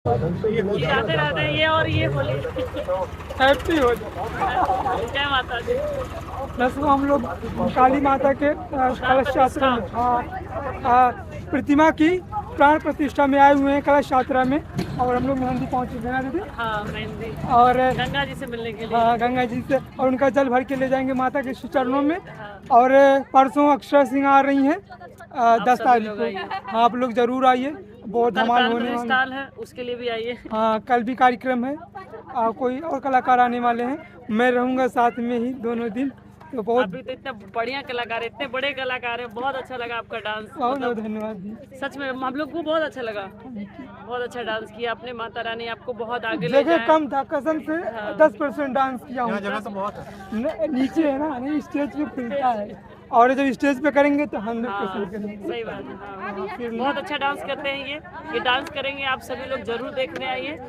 ये राधे राधे, ये और ये बोले हैप्पी हो। जय माता दी। बस वो हम लोग काली माता के कलश यात्रा में, प्रतिमा की प्राण प्रतिष्ठा में आए हुए हैं, कलश यात्रा में। और हम लोग मेहंदी पहुंचे हैं दीदी। हाँ मेहंदी, और गंगा जी से मिलने के लिए। हाँ, गंगा जी से, और उनका जल भर के ले जाएंगे माता के चरणों में। और परसों अक्षरा सिंह आ रही हैं, 10 सभी तारीख लोग को। आइए। हाँ, आप लोग जरूर आइए, बहुत कल धमाल प्राण होने प्रतिष्ठा वाला। है, उसके लिए भी आइए। हाँ, कल भी कार्यक्रम है, कोई और कलाकार आने वाले हैं, मैं रहूँगा साथ में ही दोनों दिन। तो बहुत अभी तो इतने बढ़िया कलाकार है, इतने बड़े कलाकार हैं, बहुत अच्छा लगा आपका डांस। बहुत मतलब धन्यवाद जी। सच में हम लोग को बहुत अच्छा लगा, बहुत अच्छा डांस किया आपने। माता रानी आपको बहुत आगे ले जगह जाए। कम था, कसम से 10% डांस किया हूँ। जगह तो बहुत है। नीचे है ना, नहीं स्टेज पे खुलता है, और जब स्टेज पे करेंगे तो 100% करेंगे। सही बात है। बहुत अच्छा डांस करते हैं ये डांस करेंगे, आप सभी लोग जरूर देखने आइए।